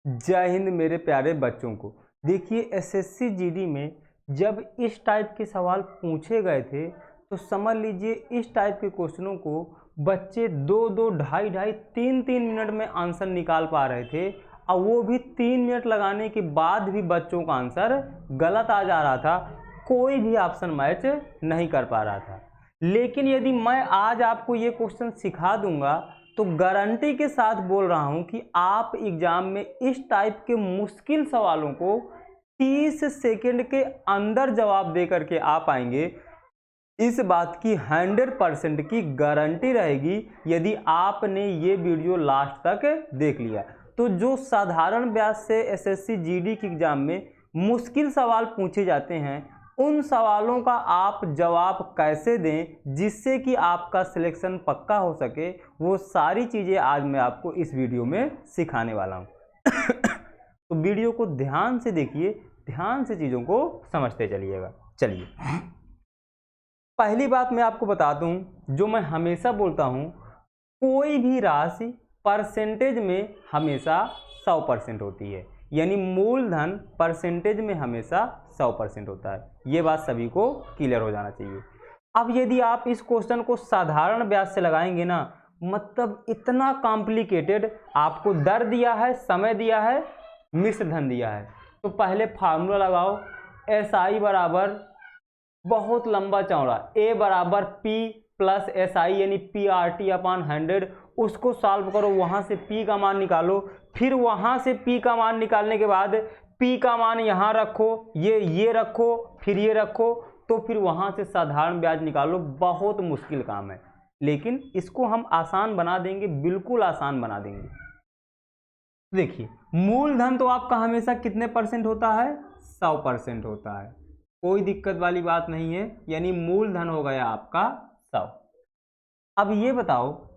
जय हिंद मेरे प्यारे बच्चों को। देखिए एसएससी जीडी में जब इस टाइप के सवाल पूछे गए थे तो समझ लीजिए इस टाइप के क्वेश्चनों को बच्चे 2-2, ढाई-ढाई, 3-3 मिनट में आंसर निकाल पा रहे थे और वो भी 3 मिनट लगाने के बाद भी बच्चों का आंसर गलत आ जा रहा था, कोई भी ऑप्शन मैच नहीं कर पा रहा था। लेकिन यदि मैं आज आपको ये क्वेश्चन सिखा दूंगा तो गारंटी के साथ बोल रहा हूं कि आप एग्जाम में इस टाइप के मुश्किल सवालों को 30 सेकंड के अंदर जवाब दे करके आ पाएंगे। इस बात की 100% की गारंटी रहेगी यदि आपने ये वीडियो लास्ट तक देख लिया। तो जो साधारण ब्याज से एसएससी जीडी के एग्जाम में मुश्किल सवाल पूछे जाते हैं उन सवालों का आप जवाब कैसे दें जिससे कि आपका सिलेक्शन पक्का हो सके, वो सारी चीज़ें आज मैं आपको इस वीडियो में सिखाने वाला हूँ। तो वीडियो को ध्यान से देखिए, ध्यान से चीज़ों को समझते चलिएगा। चलिए पहली बात मैं आपको बता दूं, जो मैं हमेशा बोलता हूं, कोई भी राशि परसेंटेज में हमेशा 100% होती है, यानी मूलधन परसेंटेज में हमेशा 100% होता है। ये बात सभी को क्लियर हो जाना चाहिए। अब यदि आप इस क्वेश्चन को साधारण ब्याज से लगाएंगे ना, मतलब इतना कॉम्प्लिकेटेड, आपको दर दिया है, समय दिया है, मिश्र धन दिया है, तो पहले फार्मूला लगाओ। SI बराबर बहुत लंबा चौड़ा A बराबर P प्लस SI यानी PRT अपॉन 100, उसको सॉल्व करो, वहां से P का मान निकालो, फिर वहां से P का मान निकालने के बाद P का मान यहाँ रखो, ये रखो, फिर ये रखो, तो फिर वहां से साधारण ब्याज निकालो। बहुत मुश्किल काम है, लेकिन इसको हम आसान बना देंगे, बिल्कुल आसान बना देंगे। देखिए मूलधन तो आपका हमेशा कितने परसेंट होता है? 100% होता है, कोई दिक्कत वाली बात नहीं है, यानी मूलधन हो गया आपका 100। अब ये बताओ,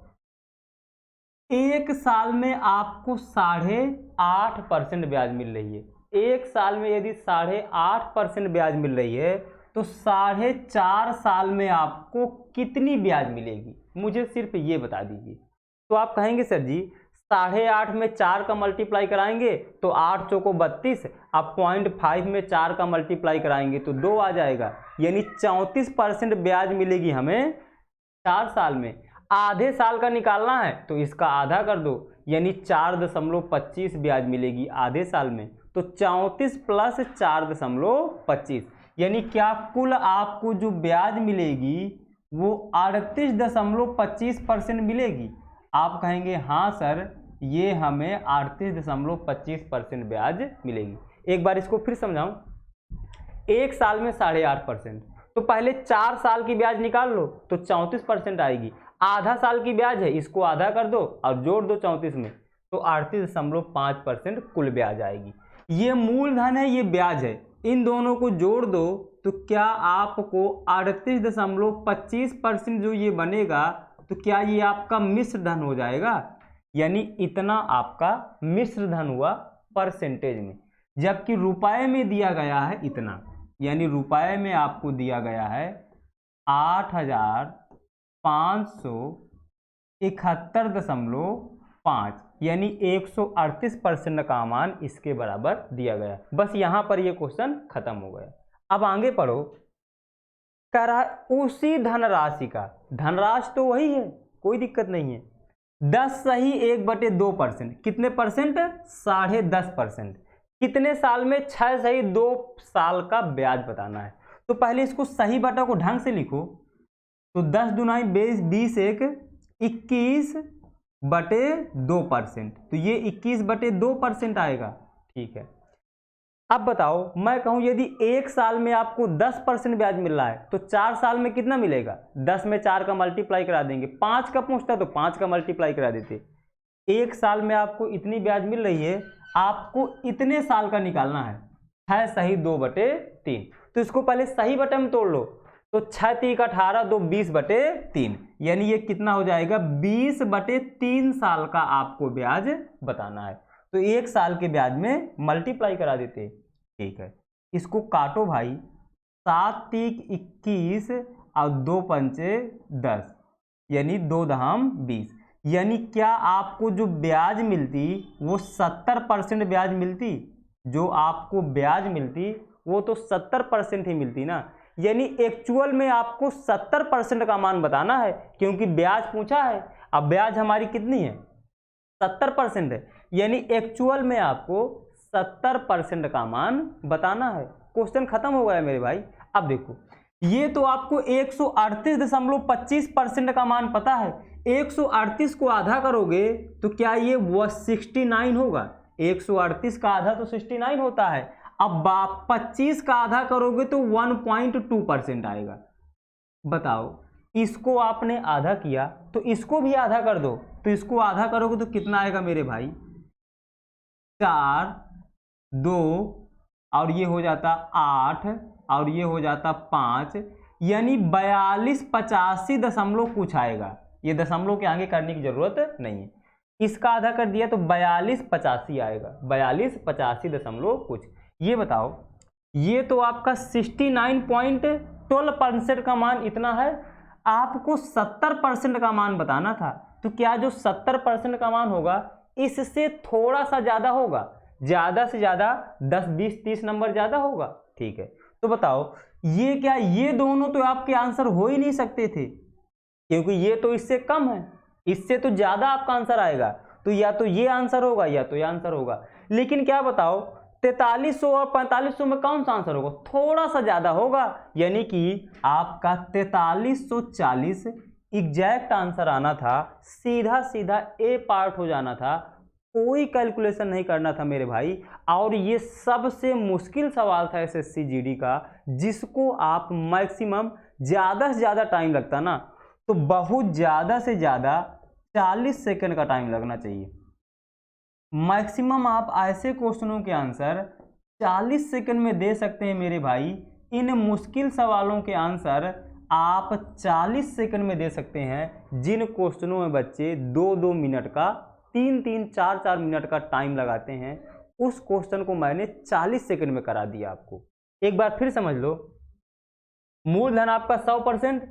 एक साल में आपको 8.5% ब्याज मिल रही है। एक साल में यदि 8.5% ब्याज मिल रही है तो 4.5 साल में आपको कितनी ब्याज मिलेगी? मुझे सिर्फ ये बता दीजिए। तो आप कहेंगे सर जी 8.5 में 4 का मल्टीप्लाई कराएंगे तो 8 चौको 32, आप 0.5 में 4 का मल्टीप्लाई कराएंगे तो 2 आ जाएगा, यानी 34% ब्याज मिलेगी हमें 4 साल में। आधे साल का निकालना है तो इसका आधा कर दो, यानी 4.25 ब्याज मिलेगी आधे साल में। तो 34 प्लस 4.25, यानी क्या कुल आपको जो ब्याज मिलेगी वो 38.25% मिलेगी। आप कहेंगे हाँ सर ये हमें 38.25% ब्याज मिलेगी। एक बार इसको फिर समझाऊं। एक साल में 8.5%, तो पहले 4 साल की ब्याज निकाल लो तो 34% आएगी। आधा साल की ब्याज है, इसको आधा कर दो और जोड़ दो 34 में, तो 38.5% कुल ब्याज आएगी। ये मूलधन है, ये ब्याज है, इन दोनों को जोड़ दो तो क्या आपको 38.25% जो ये बनेगा, तो क्या ये आपका मिश्र धन हो जाएगा? यानी इतना आपका मिश्र धन हुआ परसेंटेज में, जबकि रुपए में दिया गया है इतना, यानी रुपए में आपको दिया गया है 8,571.5, यानी 138% का मान इसके बराबर दिया गया। बस यहां पर ये क्वेश्चन खत्म हो गया। अब आगे पढ़ो, कह रहा है उसी धनराशि का, धनराशि तो वही है, कोई दिक्कत नहीं है, 10 सही 1/2%, कितने परसेंट? 10.5%। कितने साल में? 6 सही 2 साल का ब्याज बताना है। तो पहले इसको सही बटा को ढंग से लिखो, तो 10 दूना 20, 20 एक 21/2%, तो ये 21/2% आएगा। ठीक है, अब बताओ मैं कहूं यदि एक साल में आपको 10% ब्याज मिल रहा है तो 4 साल में कितना मिलेगा? 10 में 4 का मल्टीप्लाई करा देंगे, 5 का पूछता तो 5 का मल्टीप्लाई करा देते। एक साल में आपको इतनी ब्याज मिल रही है, आपको इतने साल का निकालना है, 6 सही 2/3, तो इसको पहले सही बटे में तोड़ लो, तो 6 3 18, 2 20/3, यानी ये कितना हो जाएगा? 20/3 साल का आपको ब्याज बताना है। तो एक साल के ब्याज में मल्टीप्लाई करा देते। ठीक है, इसको काटो भाई, 7 3 21 और 2 पंचे 10, यानी 2 धाम 20, यानी क्या आपको जो ब्याज मिलती वो 70% ब्याज मिलती, जो आपको ब्याज मिलती वो तो 70% ही मिलती ना। यानी एक्चुअल में आपको 70% का मान बताना है, क्योंकि ब्याज पूछा है। अब ब्याज हमारी कितनी है, 70% है, यानी एक्चुअल में आपको 70% का मान बताना है। क्वेश्चन खत्म हो गया मेरे भाई। अब देखो, ये तो आपको 138.25% का मान पता है। 138 को आधा करोगे तो क्या ये 69 होगा? 138 का आधा तो 69 होता है। अब 25 का आधा करोगे तो 1.2% आएगा। बताओ, इसको आपने आधा किया तो इसको भी आधा कर दो, तो इसको आधा करोगे तो कितना आएगा मेरे भाई? 4, 2 और ये हो जाता 8 और ये हो जाता 5, यानी 4285 दशमलव कुछ आएगा। ये दशमलव के आगे करने की जरूरत नहीं है। इसका आधा कर दिया तो 4285 आएगा, 4285 दशमलव कुछ। ये बताओ, ये तो आपका 69.12% का मान इतना है। आपको 70% का मान बताना था, तो क्या जो 70% का मान होगा इससे थोड़ा सा ज्यादा होगा? ज्यादा से ज्यादा 10, 20, 30 नंबर ज्यादा होगा। ठीक है, तो बताओ ये क्या, ये दोनों तो आपके आंसर हो ही नहीं सकते थे, क्योंकि ये तो इससे कम है, इससे तो ज्यादा आपका आंसर आएगा। तो या तो ये आंसर होगा या तो ये आंसर होगा। लेकिन क्या बताओ, 4300 और 4500 में कौन सा आंसर होगा? थोड़ा सा ज्यादा होगा, यानी कि आपका 4340 एग्जैक्ट आंसर आना था। सीधा सीधा ए पार्ट हो जाना था, कोई कैलकुलेशन नहीं करना था मेरे भाई। और ये सबसे मुश्किल सवाल था एसएससी जीडी का, जिसको आप मैक्सिमम ज़्यादा से ज़्यादा टाइम लगता ना, तो बहुत ज़्यादा से ज़्यादा 40 सेकंड का टाइम लगना चाहिए। मैक्सिमम आप ऐसे क्वेश्चनों के आंसर 40 सेकंड में दे सकते हैं मेरे भाई। इन मुश्किल सवालों के आंसर आप 40 सेकंड में दे सकते हैं, जिन क्वेश्चनों में बच्चे 2-2 मिनट का, 3-3, 4-4 मिनट का टाइम लगाते हैं। उस क्वेश्चन को मैंने 40 सेकंड में करा दिया आपको। एक बार फिर समझ लो, मूलधन आपका 100%,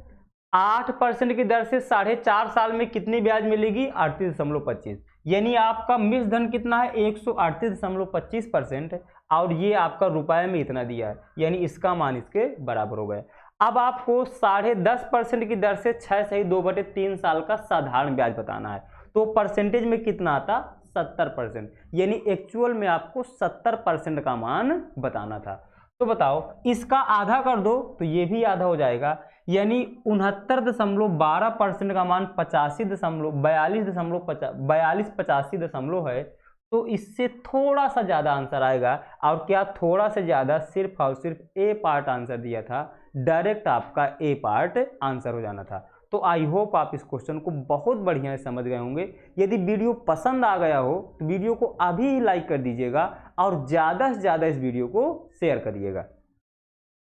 8% की दर से 4.5 साल में कितनी ब्याज मिलेगी? 38.25। यानी आपका मिश्र धन कितना है? 138.25%, और ये आपका रुपए में इतना दिया है, यानी इसका मान इसके बराबर हो गया। अब आपको 10.5% की दर से 6 सही 2/3 साल का साधारण ब्याज बताना है, तो परसेंटेज में कितना आता? 70%, यानी एक्चुअल में आपको 70% का मान बताना था। तो बताओ, इसका आधा कर दो तो ये भी आधा हो जाएगा, यानी 69.12% का मान 42.85 दशमलव है। तो इससे थोड़ा सा ज्यादा आंसर आएगा। और क्या थोड़ा से ज्यादा, सिर्फ और सिर्फ ए पार्ट आंसर दिया था, डायरेक्ट आपका ए पार्ट आंसर हो जाना था। तो आई होप आप इस क्वेश्चन को बहुत बढ़िया से समझ गए होंगे। यदि वीडियो पसंद आ गया हो तो वीडियो को अभी ही लाइक कर दीजिएगा और ज़्यादा से ज़्यादा इस वीडियो को शेयर करिएगा।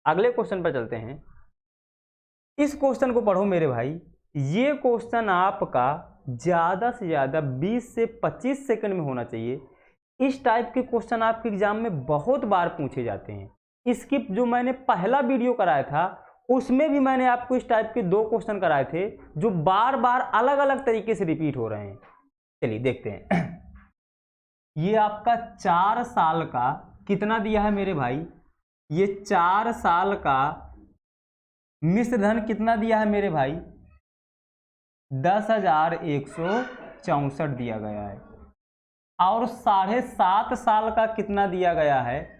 अगले क्वेश्चन पर चलते हैं। इस क्वेश्चन को पढ़ो मेरे भाई। ये क्वेश्चन आपका ज़्यादा से ज़्यादा 20 से 25 सेकंड में होना चाहिए। इस टाइप के क्वेश्चन आपके एग्जाम में बहुत बार पूछे जाते हैं। इसकी जो मैंने पहला वीडियो कराया था उसमें भी मैंने आपको इस टाइप के 2 क्वेश्चन कराए थे, जो बार बार अलग अलग तरीके से रिपीट हो रहे हैं। चलिए देखते हैं। ये आपका 4 साल का कितना दिया है मेरे भाई? ये 4 साल का मिश्र धन कितना दिया है मेरे भाई? 10,164 दिया गया है। और 7.5 साल का कितना दिया गया है?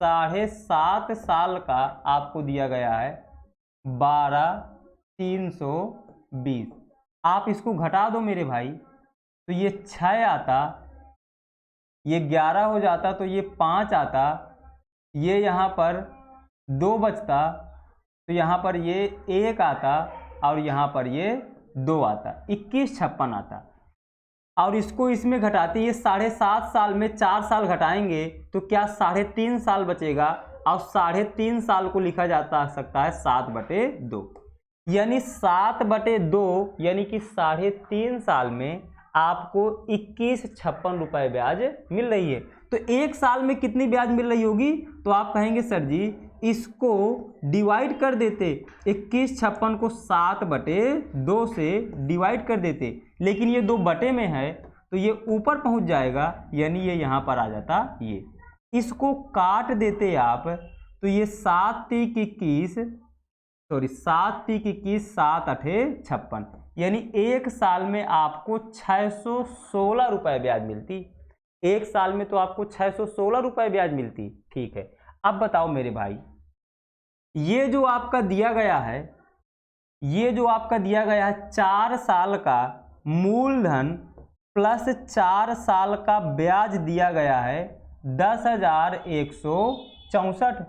7.5 साल का आपको दिया गया है 12,320। आप इसको घटा दो मेरे भाई, तो ये 6 आता, ये 11 हो जाता, तो ये 5 आता, ये यहाँ पर 2 बचता, तो यहाँ पर ये 1 आता, और यहाँ पर ये 2 आता, 2156 आता। और इसको इसमें घटाते, ये 7.5 साल में 4 साल घटाएंगे तो क्या 3.5 साल बचेगा, और 3.5 साल को लिखा जाता सकता है 7/2, यानी 7/2, यानी कि 3.5 साल में आपको 2156 रुपये ब्याज मिल रही है। तो 1 साल में कितनी ब्याज मिल रही होगी? तो आप कहेंगे सर जी इसको डिवाइड कर देते, 2156 को 7/2 से डिवाइड कर देते, लेकिन ये 2 बटे में है तो ये ऊपर पहुंच जाएगा, यानी ये यहाँ पर आ जाता। ये इसको काट देते आप तो ये 7 तीक 21, सॉरी 7 तीक 21, 7 अठे 56, यानी एक साल में आपको 616 रुपये ब्याज मिलती। एक साल में तो आपको 616 रुपये ब्याज मिलती। ठीक है, अब बताओ मेरे भाई, ये जो आपका दिया गया है, ये जो आपका दिया गया है 4 साल का मूलधन प्लस 4 साल का ब्याज दिया गया है 10,164।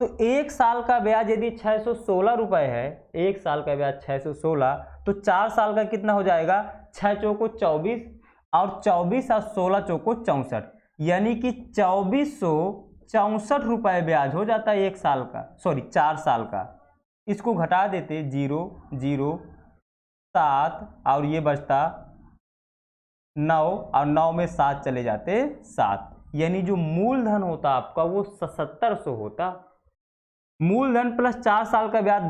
तो एक साल का ब्याज यदि 616 रुपये है, एक साल का ब्याज 616, तो 4 साल का कितना हो जाएगा, 6 चौको 24 और 24 और 16 चौको 64, यानी कि 2464 रुपये ब्याज हो जाता है एक साल का, सॉरी 4 साल का। इसको घटा देते 0 0 7 और ये बचता 9 और 9 में 7 चले जाते 7, यानी जो मूलधन होता आपका वो 7700 होता। मूलधन प्लस 4 साल का ब्याज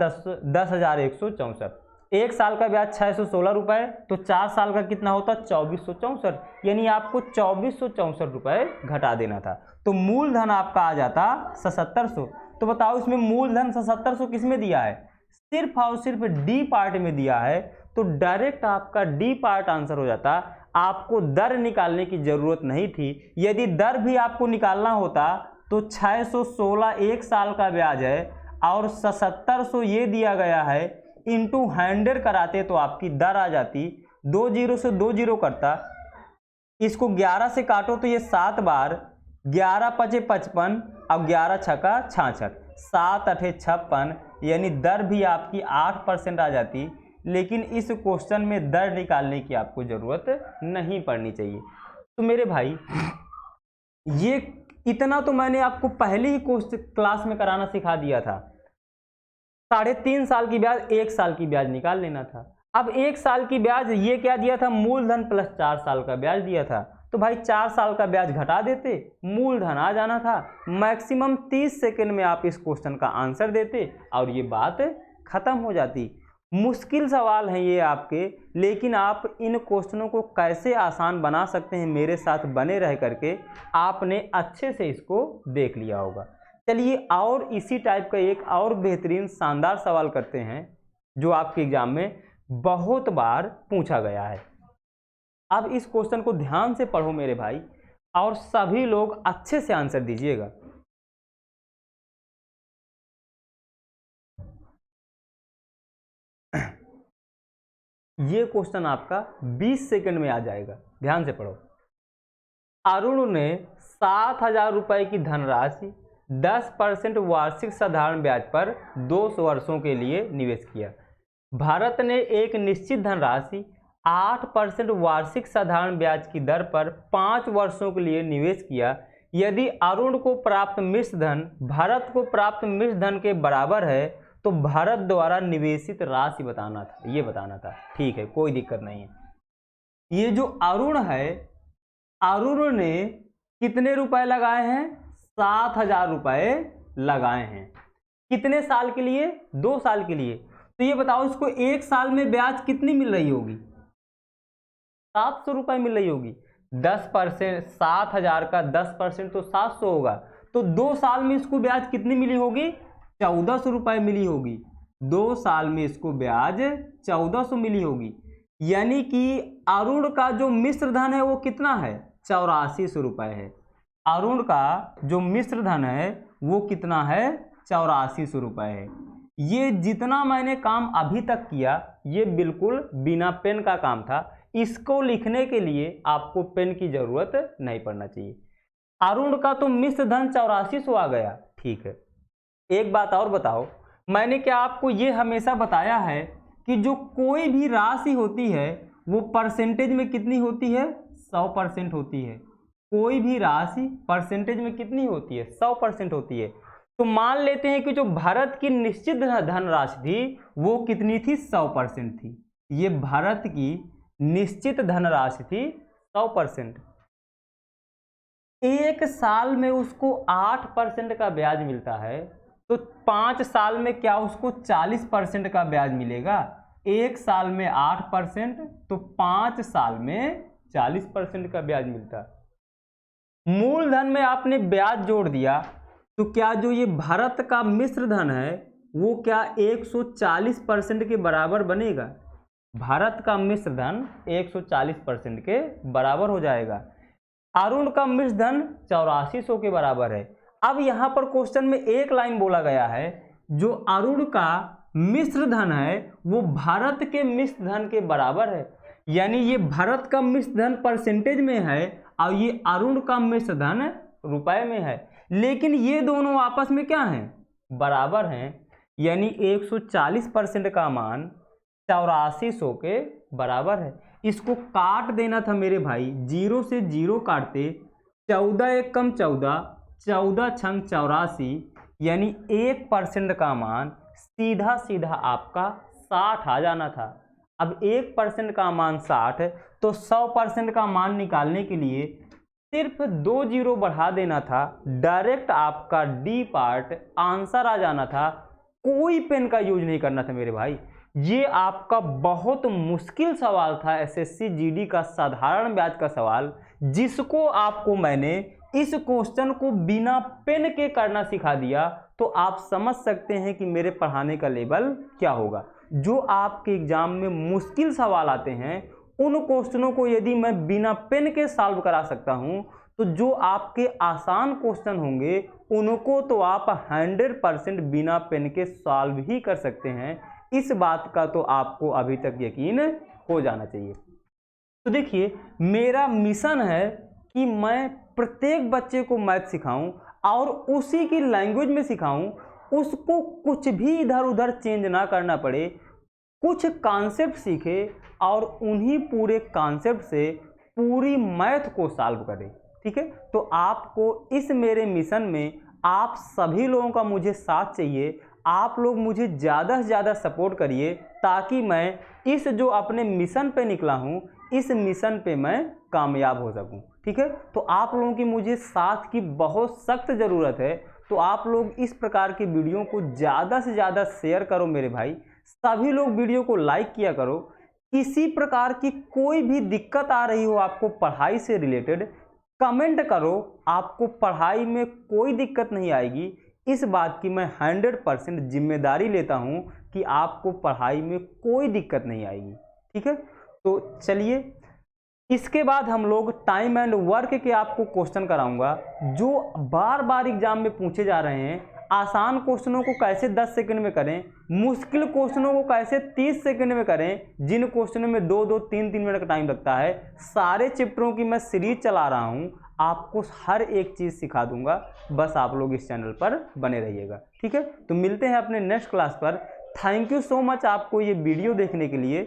10,164, एक साल का ब्याज 616 रुपये, तो 4 साल का कितना होता 2464, यानी आपको 2464 रुपये घटा देना था। तो मूलधन आपका आ जाता 7700। तो बताओ इसमें मूलधन 7700 किस में दिया है, सिर्फ और सिर्फ डी पार्ट में दिया है, तो डायरेक्ट आपका डी पार्ट आंसर हो जाता। आपको दर निकालने की जरूरत नहीं थी। यदि दर भी आपको निकालना होता तो 616 एक साल का ब्याज है और 7700 ये दिया गया है, इंटू 100 कराते तो आपकी दर आ जाती। 2 जीरो से 2 जीरो करता, इसको 11 से काटो तो ये 7 बार, 11 पचे 55 और 11 छक्का 66, 7 अठे 56, यानी दर भी आपकी 8% आ जाती। लेकिन इस क्वेश्चन में दर निकालने की आपको जरूरत नहीं पड़नी चाहिए। तो मेरे भाई ये इतना तो मैंने आपको पहले ही क्लास में कराना सिखा दिया था। 3.5 साल की ब्याज, 1 साल की ब्याज निकाल लेना था। अब 1 साल की ब्याज ये क्या दिया था, मूलधन प्लस 4 साल का ब्याज दिया था, तो भाई 4 साल का ब्याज घटा देते, मूलधन आ जाना था। मैक्सिमम 30 सेकंड में आप इस क्वेश्चन का आंसर देते और ये बात खत्म हो जाती। मुश्किल सवाल हैं ये आपके, लेकिन आप इन क्वेश्चनों को कैसे आसान बना सकते हैं मेरे साथ बने रह करके आपने अच्छे से इसको देख लिया होगा। चलिए और इसी टाइप का एक और बेहतरीन शानदार सवाल करते हैं जो आपके एग्जाम में बहुत बार पूछा गया है। अब इस क्वेश्चन को ध्यान से पढ़ो मेरे भाई और सभी लोग अच्छे से आंसर दीजिएगा। ये क्वेश्चन आपका 20 सेकंड में आ जाएगा, ध्यान से पढ़ो। अरुण ने 7,000 रुपये की धनराशि 10% वार्षिक साधारण ब्याज पर 2 वर्षों के लिए निवेश किया। भारत ने एक निश्चित धनराशि 8% वार्षिक साधारण ब्याज की दर पर 5 वर्षों के लिए निवेश किया। यदि अरुण को प्राप्त मिश्र धन भारत को प्राप्त मिश्र धन के बराबर है तो भारत द्वारा निवेशित राशि बताना था, ये बताना था। ठीक है, कोई दिक्कत नहीं है। ये जो अरुण है, अरुण ने कितने रुपए लगाए हैं, 7,000 रुपए लगाए हैं। कितने साल के लिए, 2 साल के लिए। तो ये बताओ इसको एक साल में ब्याज कितनी मिल रही होगी, 700 रुपये मिल रही होगी। 10%, 7,000 का 10% तो 700 होगा, तो 2 साल में इसको ब्याज कितनी मिली होगी, 1400 रुपये मिली होगी। 2 साल में इसको ब्याज 1400 मिली होगी, यानी कि अरुण का जो मिश्र धन है वो कितना है, 8400 रुपये है। अरुण का जो मिश्र धन है वो कितना है, 8400 रुपये है। ये जितना मैंने काम अभी तक किया ये बिल्कुल बिना पेन का काम था। इसको लिखने के लिए आपको पेन की जरूरत नहीं पड़ना चाहिए। अरुण का तो मिश्र धन 8400 आ गया। ठीक है, एक बात और बताओ, मैंने क्या आपको ये हमेशा बताया है कि जो कोई भी राशि होती है वो परसेंटेज में कितनी होती है, 100% होती है। कोई भी राशि परसेंटेज में कितनी होती है, 100% होती है। तो मान लेते हैं कि जो भारत की निश्चित धनराशि थी वो कितनी थी, 100% थी। ये भारत की निश्चित धनराशि थी 100%। एक साल में उसको 8% का ब्याज मिलता है, तो 5 साल में क्या उसको 40% का ब्याज मिलेगा। 1 साल में 8%, तो 5 साल में 40% का ब्याज मिलता। मूलधन में आपने ब्याज जोड़ दिया, तो क्या जो ये भारत का मिश्र धन है वो क्या 140% के बराबर बनेगा? भारत का मिश्र धन 140% के बराबर हो जाएगा। अरुण का मिश्र धन 8400 के बराबर है। अब यहाँ पर क्वेश्चन में एक लाइन बोला गया है, जो अरुण का मिश्र धन है वो भारत के मिश्र धन के बराबर है, यानी ये भारत का मिश्र धन परसेंटेज में है और ये अरुण का मिश्र धन रुपए में है, लेकिन ये दोनों आपस में क्या हैं? बराबर हैं, यानी 140% का मान 8400 के बराबर है। इसको काट देना था मेरे भाई, 0 से 0 काटते 14 एक कम 14, 14 छंग 84, यानी 1% का मान सीधा सीधा आपका 60 आ जाना था। अब 1% का मान 60 है, तो 100% का मान निकालने के लिए सिर्फ 2 जीरो बढ़ा देना था, डायरेक्ट आपका डी पार्ट आंसर आ जाना था। कोई पेन का यूज नहीं करना था मेरे भाई। ये आपका बहुत मुश्किल सवाल था, एसएससी जीडी का साधारण ब्याज का सवाल, जिसको आपको मैंने इस क्वेश्चन को बिना पेन के करना सिखा दिया, तो आप समझ सकते हैं कि मेरे पढ़ाने का लेवल क्या होगा। जो आपके एग्जाम में मुश्किल सवाल आते हैं उन क्वेश्चनों को यदि मैं बिना पेन के सॉल्व करा सकता हूं, तो जो आपके आसान क्वेश्चन होंगे उनको तो आप 100% बिना पेन के सॉल्व ही कर सकते हैं। इस बात का तो आपको अभी तक यकीन हो जाना चाहिए। तो देखिए, मेरा मिशन है कि मैं प्रत्येक बच्चे को मैथ सिखाऊं और उसी की लैंग्वेज में सिखाऊं, उसको कुछ भी इधर उधर चेंज ना करना पड़े, कुछ कॉन्सेप्ट सीखे और उन्हीं पूरे कॉन्सेप्ट से पूरी मैथ को सॉल्व करे। ठीक है, तो आपको इस मेरे मिशन में आप सभी लोगों का मुझे साथ चाहिए। आप लोग मुझे ज़्यादा से ज़्यादा सपोर्ट करिए, ताकि मैं इस जो अपने मिशन पे निकला हूँ, इस मिशन पे मैं कामयाब हो सकूँ। ठीक है, तो आप लोगों की मुझे साथ की बहुत सख्त ज़रूरत है। तो आप लोग इस प्रकार की वीडियो को ज़्यादा से ज़्यादा शेयर करो मेरे भाई। सभी लोग वीडियो को लाइक किया करो। किसी प्रकार की कोई भी दिक्कत आ रही हो आपको पढ़ाई से रिलेटेड, कमेंट करो। आपको पढ़ाई में कोई दिक्कत नहीं आएगी, इस बात की मैं 100% जिम्मेदारी लेता हूं कि आपको पढ़ाई में कोई दिक्कत नहीं आएगी। ठीक है, तो चलिए, इसके बाद हम लोग टाइम एंड वर्क के आपको क्वेश्चन कराऊंगा, जो बार बार एग्जाम में पूछे जा रहे हैं। आसान क्वेश्चनों को कैसे 10 सेकंड में करें, मुश्किल क्वेश्चनों को कैसे 30 सेकंड में करें, जिन क्वेश्चनों में 2-2, 3-3 मिनट का टाइम लगता है। सारे चैप्टरों की मैं सीरीज चला रहा हूँ, आपको हर एक चीज़ सिखा दूंगा। बस आप लोग इस चैनल पर बने रहिएगा। ठीक है, तो मिलते हैं अपने नेक्स्ट क्लास पर। थैंक यू सो मच आपको ये वीडियो देखने के लिए।